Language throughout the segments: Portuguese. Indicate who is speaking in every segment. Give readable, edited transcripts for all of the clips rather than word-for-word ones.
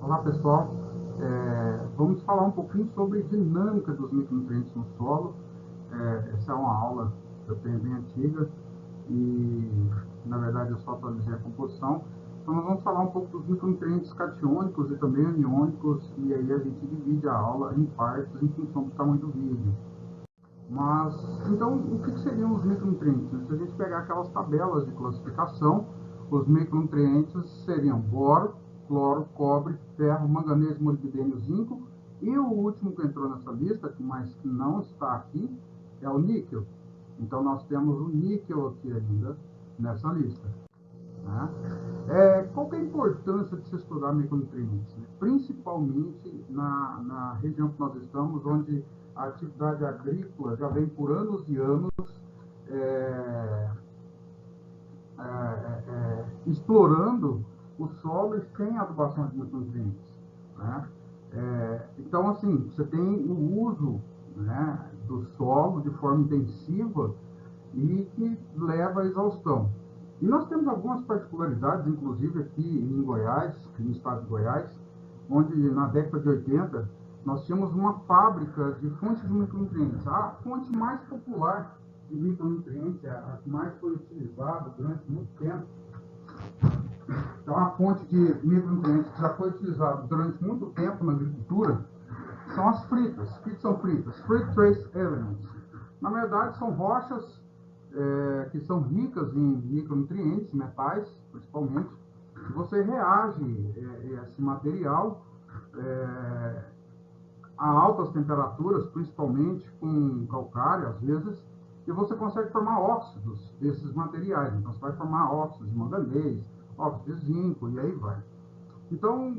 Speaker 1: Olá pessoal, vamos falar um pouquinho sobre dinâmica dos micronutrientes no solo. Essa é uma aula que eu tenho bem antiga e na verdade eu só atualizei a composição. Então nós vamos falar um pouco dos micronutrientes catiônicos e também aniônicos, e aí a gente divide a aula em partes em função do tamanho do vídeo. Mas, então, o que seriam os micronutrientes? Se a gente pegar aquelas tabelas de classificação, os micronutrientes seriam boro, cloro, cobre, ferro, manganês, molibdênio, zinco, e o último que entrou nessa lista, mas que não está aqui, é o níquel. Então, nós temos o níquel aqui ainda nessa lista. Né? Qual que é a importância de se estudar micronutrientes? Né? Principalmente na região que nós estamos, onde a atividade agrícola já vem por anos e anos é, explorando o solo sem adubação de micronutrientes. Né? Então, assim, você tem o uso, né, do solo de forma intensiva e que leva à exaustão. E nós temos algumas particularidades, inclusive aqui em Goiás, no estado de Goiás, onde na década de 80 nós tínhamos uma fábrica de fontes de micronutrientes. A fonte mais popular de micronutrientes, a que mais foi utilizada durante muito tempo. Então, a fonte de micronutrientes que já foi utilizada durante muito tempo na agricultura são as fritas. O que são fritas? Free Trace Elements. Na verdade, são rochas que são ricas em micronutrientes, metais, principalmente. E você reage esse material a altas temperaturas, principalmente com calcário, às vezes, e você consegue formar óxidos desses materiais. Então, você vai formar óxidos de manganês, óxidos de zinco, e aí vai. Então,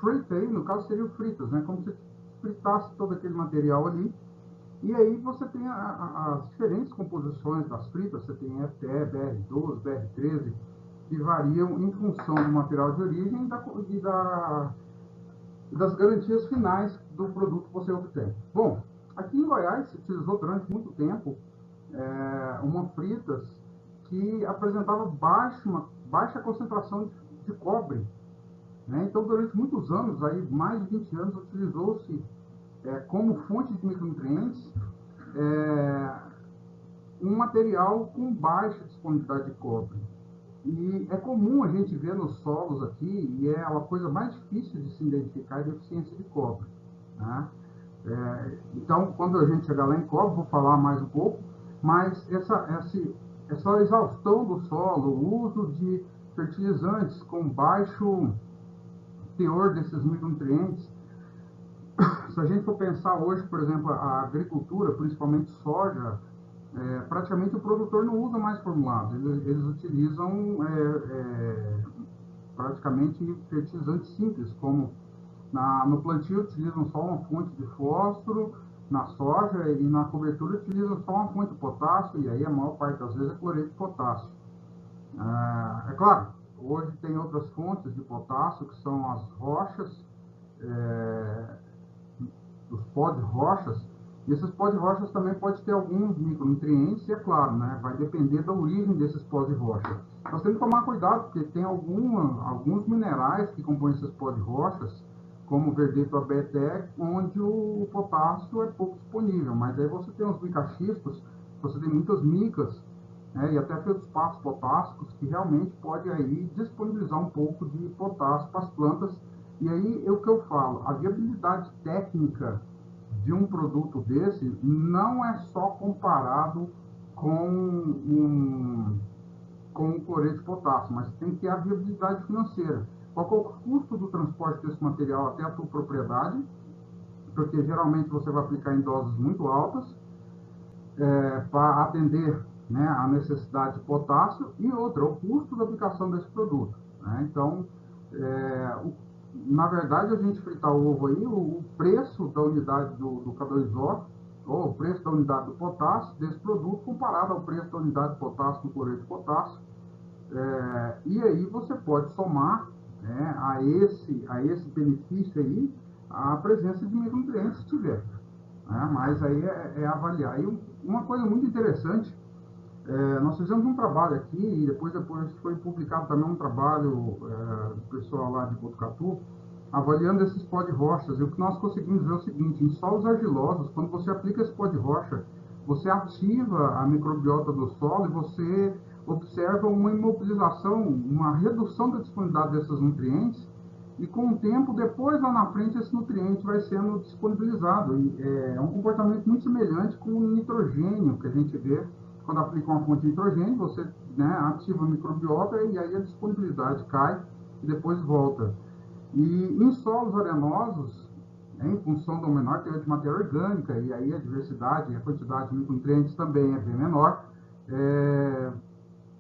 Speaker 1: fritei, no caso, seria o fritas, né? Como se fritasse todo aquele material ali. E aí você tem as diferentes composições das fritas, você tem FTE, BR12, BR13, que variam em função do material de origem e das garantias finais do produto que você obtém. Bom, aqui em Goiás se utilizou durante muito tempo uma fritas que apresentava baixa concentração de cobre. Né? Então, durante muitos anos, aí, mais de 20 anos, utilizou-se como fonte de micronutrientes um material com baixa disponibilidade de cobre. E é comum a gente ver nos solos aqui, e é a coisa mais difícil de se identificar, a deficiência de cobre. Né? Então, quando a gente chegar lá em cobre, vou falar mais um pouco, mas essa exaustão do solo, o uso de fertilizantes com baixo teor desses micronutrientes, se a gente for pensar hoje, por exemplo, a agricultura, principalmente soja, praticamente o produtor não usa mais formulados, eles utilizam praticamente fertilizantes simples, como no plantio utilizam só uma fonte de fósforo, na soja e na cobertura utilizam só uma fonte de potássio, e aí a maior parte das vezes é cloreto de potássio. É claro, hoje tem outras fontes de potássio, que são as rochas, os pó de rochas, e esses pó de rochas também pode ter alguns micronutrientes, e é claro, né, vai depender da origem desses pós de rocha. Nós temos que tomar cuidado, porque tem alguns minerais que compõem esses pó de rochas, como o verdeto abeté, onde o potássio é pouco disponível, mas aí você tem os micaxistos, você tem muitas micas, né, e até feldspatos potássicos, que realmente pode aí disponibilizar um pouco de potássio para as plantas. E aí é o que eu falo, a viabilidade técnica de um produto desse não é só comparado com o cloreto de potássio, mas tem que ter a viabilidade financeira. Qual é o custo do transporte desse material até a tua propriedade? Porque geralmente você vai aplicar em doses muito altas para atender, né, a necessidade de potássio, e outra, o custo da aplicação desse produto. Né? Então, na verdade, a gente fritar o ovo aí, o preço da unidade do K2O, ou o preço da unidade do potássio desse produto comparado ao preço da unidade de potássio do cloreto de potássio, e aí você pode somar, né, a esse benefício aí a presença de micronutrientes se tiver. Né? Mas aí é avaliar. E uma coisa muito interessante, nós fizemos um trabalho aqui, e depois foi publicado também um trabalho do pessoal lá de Botucatu, avaliando esses pó de rochas, e o que nós conseguimos ver é o seguinte: em solos argilosos, quando você aplica esse pó de rocha, você ativa a microbiota do solo e você observa uma imobilização, uma redução da disponibilidade desses nutrientes, e com o tempo, depois lá na frente, esse nutriente vai sendo disponibilizado. E é um comportamento muito semelhante com o nitrogênio que a gente vê quando aplica uma fonte de nitrogênio, você, né, ativa a microbiota e aí a disponibilidade cai e depois volta. E em solos arenosos, em função do menor teor de matéria orgânica, e aí a diversidade e a quantidade de micronutrientes também é bem menor,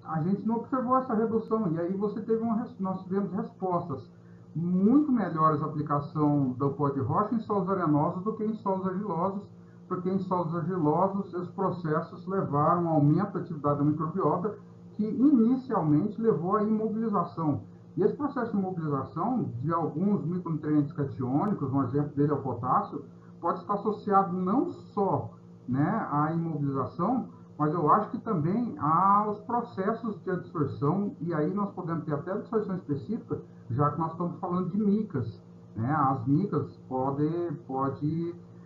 Speaker 1: a gente não observou essa redução. E aí nós tivemos respostas muito melhores a aplicação do pó de rocha em solos arenosos do que em solos argilosos, porque em solos argilosos os processos levaram ao aumento da atividade da microbiota, que inicialmente levou à imobilização. E esse processo de imobilização de alguns micronutrientes catiônicos, um exemplo dele é o potássio, pode estar associado não só, né, à imobilização, mas eu acho que também há os processos de absorção, e aí nós podemos ter até absorção específica, já que nós estamos falando de micas, né? As micas podem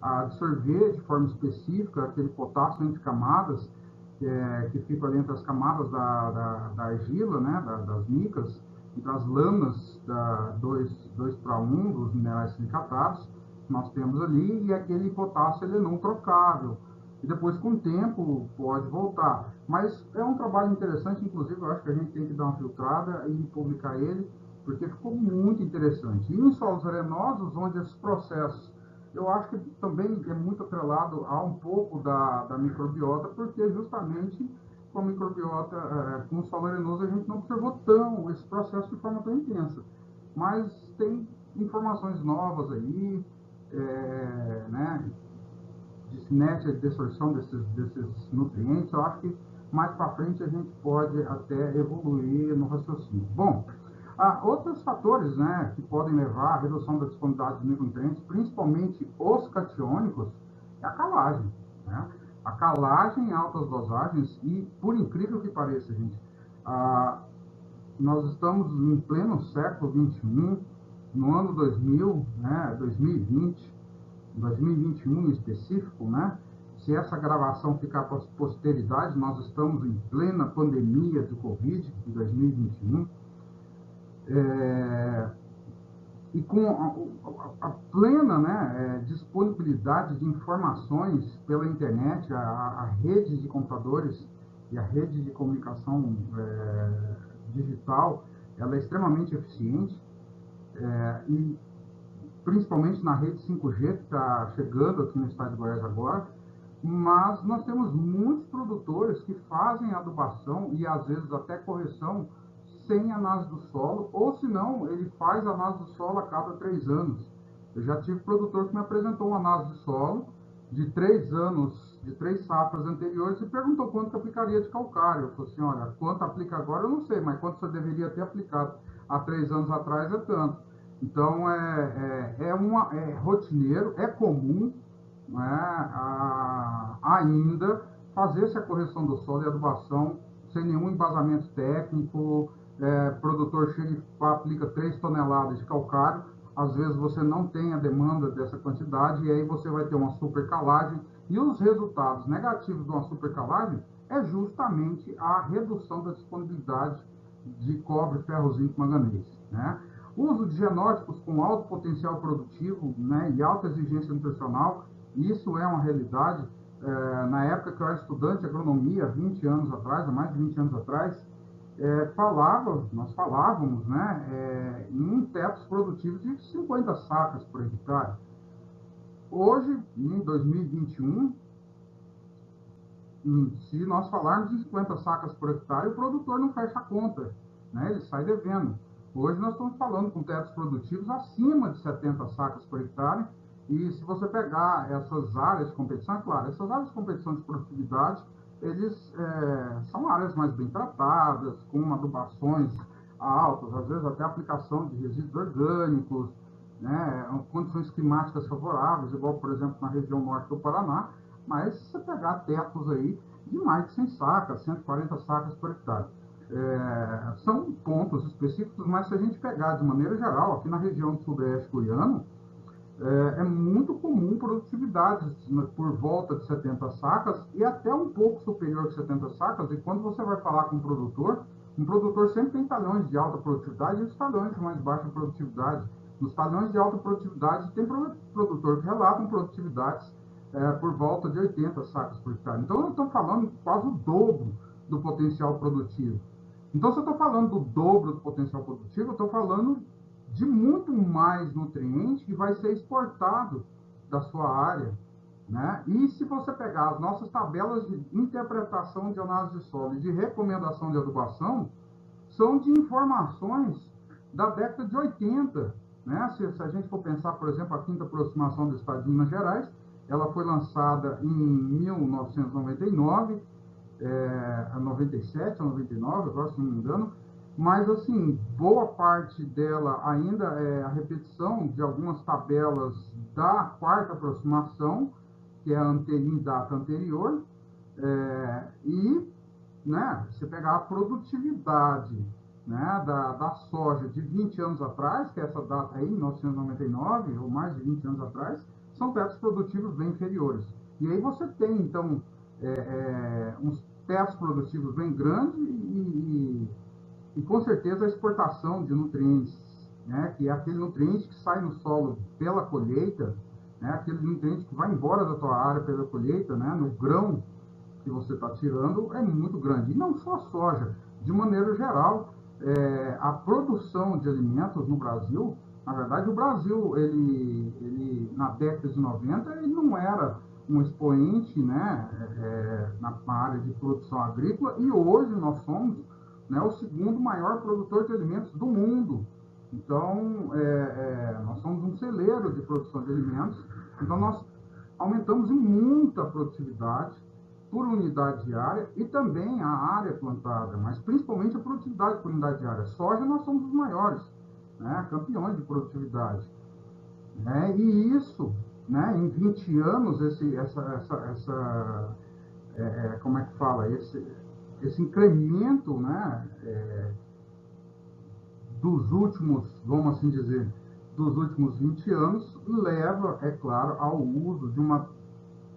Speaker 1: absorver de forma específica aquele potássio entre camadas, que fica ali entre as camadas da argila, né? Das micas, e das lâminas 2:1 dos minerais silicatados, nós temos ali, e aquele potássio ele é não trocável. E depois, com o tempo, pode voltar. Mas é um trabalho interessante, inclusive, eu acho que a gente tem que dar uma filtrada e publicar ele, porque ficou muito interessante. E em solos arenosos, onde esses processos, eu acho que também é muito atrelado a um pouco da microbiota, porque justamente com a microbiota, com o solo arenoso, a gente não observou esse processo de forma tão intensa. Mas tem informações novas aí, né, de cinética, de absorção desses nutrientes. Eu acho que mais para frente a gente pode até evoluir no raciocínio. Bom, há outros fatores, né, que podem levar à redução da disponibilidade de micronutrientes, principalmente os catiônicos, é a calagem, né? A calagem em altas dosagens, e por incrível que pareça, gente, nós estamos em pleno século XXI, no ano 2000, né, 2020, 2021 em específico, né? Se essa gravação ficar para a posteridade, nós estamos em plena pandemia de Covid, em 2021, e com a plena, né, disponibilidade de informações pela internet, a rede de computadores e a rede de comunicação digital, ela é extremamente eficiente, e principalmente na rede 5G, que está chegando aqui no estado de Goiás agora, mas nós temos muitos produtores que fazem adubação e às vezes até correção sem análise do solo, ou se não, ele faz análise do solo a cada 3 anos. Eu já tive produtor que me apresentou uma análise de solo de 3 anos, de 3 safras anteriores, e perguntou quanto que aplicaria de calcário. Eu falei assim: olha, quanto aplica agora eu não sei, mas quanto você deveria ter aplicado há 3 anos atrás é tanto. Então, é rotineiro, é comum, né, ainda fazer essa correção do solo e adubação sem nenhum embasamento técnico. Produtor chega e aplica 3 toneladas de calcário, às vezes você não tem a demanda dessa quantidade, e aí você vai ter uma supercalagem, e os resultados negativos de uma supercalagem é justamente a redução da disponibilidade de cobre, ferro, zinco, manganês, né? O uso de genótipos com alto potencial produtivo, né, e alta exigência nutricional, isso é uma realidade. Na época que eu era estudante de agronomia, 20 anos atrás, há mais de 20 anos atrás, nós falávamos, né, em tetos produtivos de 50 sacas por hectare. Hoje, em 2021, se nós falarmos em 50 sacas por hectare, o produtor não fecha a conta, né, ele sai devendo. Hoje nós estamos falando com tetos produtivos acima de 70 sacas por hectare, e se você pegar essas áreas de competição, é claro, essas áreas de competição de produtividade, eles são áreas mais bem tratadas, com adubações altas, às vezes até aplicação de resíduos orgânicos, né, condições climáticas favoráveis, igual, por exemplo, na região norte do Paraná, mas se você pegar tetos aí de mais de 100 sacas, 140 sacas por hectare. São pontos específicos, mas se a gente pegar de maneira geral, aqui na região do Sudeste Goiano, é muito comum produtividades por volta de 70 sacas e até um pouco superior que 70 sacas. E quando você vai falar com um produtor sempre tem talhões de alta produtividade e os talhões de mais baixa produtividade. Nos talhões de alta produtividade, tem produtor que relatam produtividades por volta de 80 sacas por hectare. Então, eu estou falando quase o dobro do potencial produtivo. Então, se eu estou falando do dobro do potencial produtivo, eu estou falando de muito mais nutriente que vai ser exportado da sua área. Né? E se você pegar as nossas tabelas de interpretação de análise de solo e de recomendação de adubação, são de informações da década de 80. Né? Se a gente for pensar, por exemplo, a quinta aproximação do Estado de Minas Gerais, ela foi lançada em 1999, 97 ou 99, agora se não me engano, mas assim, boa parte dela ainda é a repetição de algumas tabelas da quarta aproximação, que é em data anterior, e né, você pegar a produtividade, né, da soja de 20 anos atrás, que é essa data aí, 1999, ou mais de 20 anos atrás, são tetos produtivos bem inferiores. E aí você tem, então, uns tetos produtivos bem grandes e com certeza a exportação de nutrientes, né, que é aquele nutriente que sai no solo pela colheita, né, aquele nutriente que vai embora da tua área pela colheita, né, no grão que você está tirando, é muito grande. E não só a soja, de maneira geral, a produção de alimentos no Brasil, na verdade, o Brasil, na década de 90, ele não era um expoente, né, na área de produção agrícola, e hoje nós somos, né, o segundo maior produtor de alimentos do mundo. Então, nós somos um celeiro de produção de alimentos, então nós aumentamos em muita produtividade por unidade diária e também a área plantada, mas principalmente a produtividade por unidade diária. Soja nós somos os maiores, né, campeões de produtividade. Né, e isso, né, em 20 anos, como é que fala, esse incremento, né, dos últimos, vamos assim dizer, dos últimos 20 anos, leva, é claro, ao uso de uma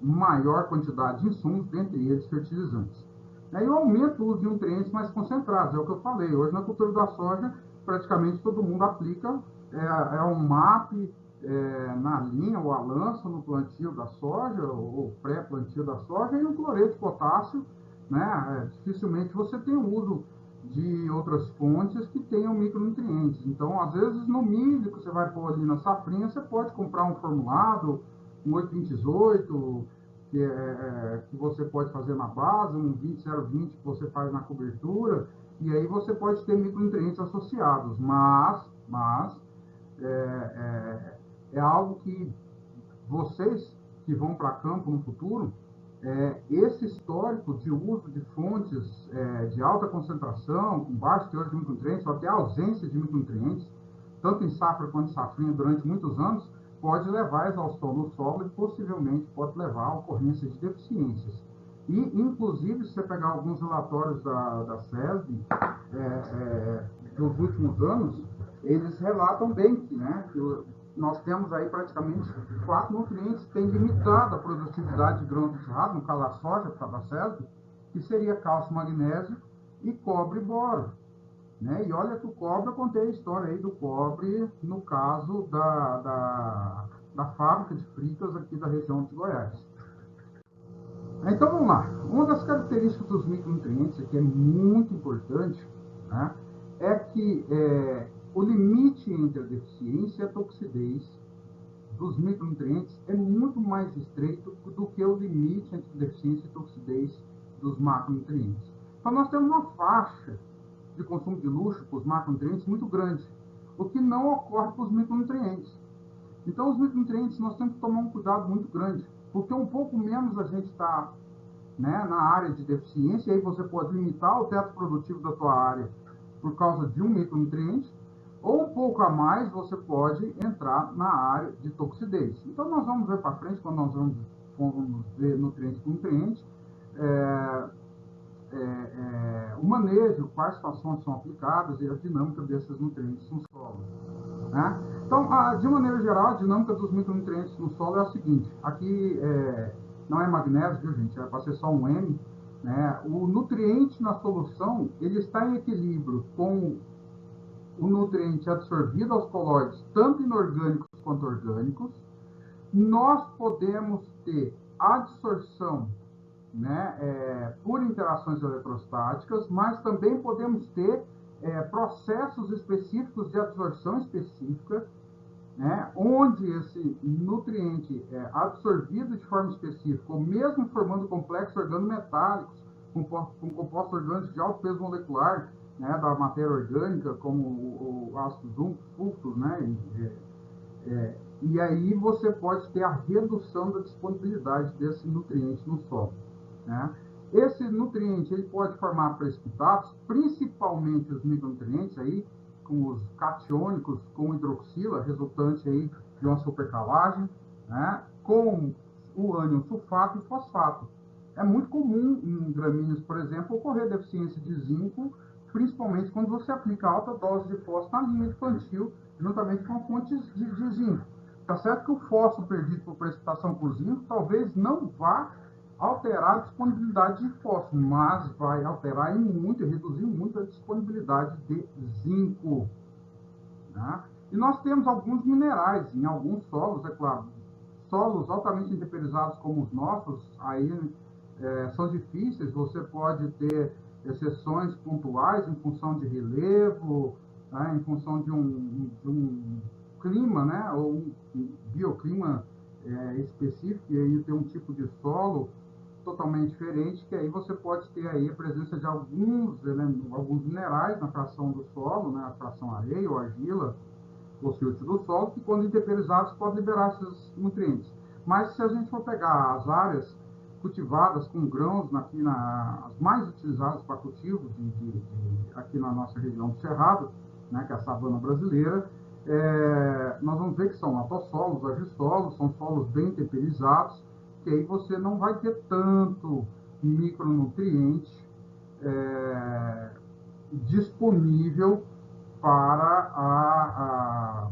Speaker 1: maior quantidade de insumos, dentre eles fertilizantes. E o aumento do uso de nutrientes mais concentrados, é o que eu falei. Hoje, na cultura da soja, praticamente todo mundo aplica um MAP na linha, ou a lança no plantio da soja, ou pré-plantio da soja, e um cloreto de potássio. Né? Dificilmente você tem o uso de outras fontes que tenham micronutrientes. Então, às vezes, no milho que você vai pôr ali na safrinha, você pode comprar um formulado, um 828, que você pode fazer na base, um 20020 que você faz na cobertura, e aí você pode ter micronutrientes associados, mas é algo que vocês que vão para campo no futuro, esse histórico de uso de fontes de alta concentração, com baixo teor de micronutrientes, ou até ausência de micronutrientes, tanto em safra quanto em safrinha durante muitos anos, pode levar à exaustão do solo e possivelmente pode levar à ocorrência de deficiências. E, inclusive, se você pegar alguns relatórios da SESB dos últimos anos, eles relatam bem que, né, que nós temos aí praticamente 4 nutrientes que têm limitado a produtividade de grãos de cerrado, no caso da soja, por causa da SESB, que seria cálcio, magnésio e cobre e boro. Né? E olha que o cobre, eu contei a história aí do cobre no caso da fábrica de fritas aqui da região de Goiás. Então vamos lá. Uma das características dos micronutrientes que é muito importante, né, é que o limite entre a deficiência e a toxidez dos micronutrientes é muito mais estreito do que o limite entre deficiência e toxidez dos macronutrientes. Então nós temos uma faixa de consumo de luxo para os macronutrientes muito grande, o que não ocorre para os micronutrientes. Então, os micronutrientes nós temos que tomar um cuidado muito grande, porque um pouco menos a gente está, né, na área de deficiência, e aí você pode limitar o teto produtivo da tua área por causa de um micronutriente, ou um pouco a mais você pode entrar na área de toxidez. Então, nós vamos ver para frente, quando nós vamos ver nutriente por nutriente, o manejo, quais situações são aplicadas e a dinâmica desses nutrientes no solo. Né? Então, de maneira geral, a dinâmica dos micronutrientes no solo é a seguinte: aqui não é magnésio, viu, gente? É para ser só um M. Né? O nutriente na solução ele está em equilíbrio com o nutriente absorvido aos colóides, tanto inorgânicos quanto orgânicos. Nós podemos ter adsorção, né, por interações eletrostáticas, mas também podemos ter processos específicos de absorção específica, né, onde esse nutriente é absorvido de forma específica, ou mesmo formando complexos organometálicos, com compostos orgânicos de alto peso molecular, né, da matéria orgânica, como o ácido sulfúricos, né, e aí você pode ter a redução da disponibilidade desse nutriente no solo. Né? Esse nutriente ele pode formar precipitados, principalmente os micronutrientes, aí, com os catiônicos, com hidroxila, resultante aí de uma supercalagem, né? Com o ânion sulfato e fosfato. É muito comum em gramíneas, por exemplo, ocorrer deficiência de zinco, principalmente quando você aplica alta dose de fósforo na linha de plantio, juntamente com fontes de zinco. Tá certo que o fósforo perdido por precipitação por zinco talvez não vá alterar a disponibilidade de fósforo, mas vai alterar em muito, reduzir muito a disponibilidade de zinco. Né? E nós temos alguns minerais em alguns solos, é claro. Solos altamente intemperizados como os nossos, aí são difíceis, você pode ter exceções pontuais em função de relevo, né, em função de um clima, né, ou um bioclima específico, e aí tem um tipo de solo totalmente diferente, que aí você pode ter aí a presença de alguns minerais na fração do solo, né, a fração areia ou argila, ou silício do solo, que quando intemperizados podem liberar esses nutrientes. Mas se a gente for pegar as áreas cultivadas com grãos, as mais utilizadas para cultivo aqui na nossa região do Cerrado, né, que é a savana brasileira, nós vamos ver que são latossolos, agissolos, são solos bem temperizados, que aí você não vai ter tanto micronutriente disponível para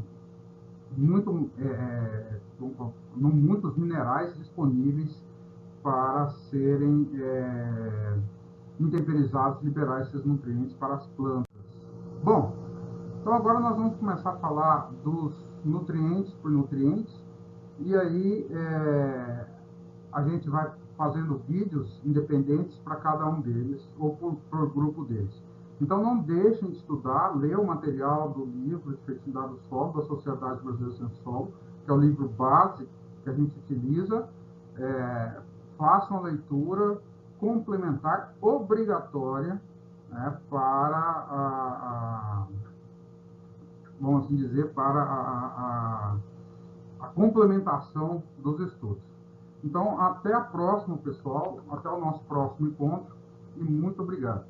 Speaker 1: muitos minerais disponíveis para serem intemperizados, liberar esses nutrientes para as plantas. Bom, então agora nós vamos começar a falar dos nutrientes por nutrientes, e aí a gente vai fazendo vídeos independentes para cada um deles, ou por grupo deles. Então não deixem de estudar, ler o material do livro de fertilidade do solo, da Sociedade Brasileira de Ciências do Solo, que é o livro base que a gente utiliza. Façam a leitura complementar obrigatória, né, para vamos assim dizer, para a complementação dos estudos. Então, até a próxima, pessoal, até o nosso próximo encontro, e muito obrigado.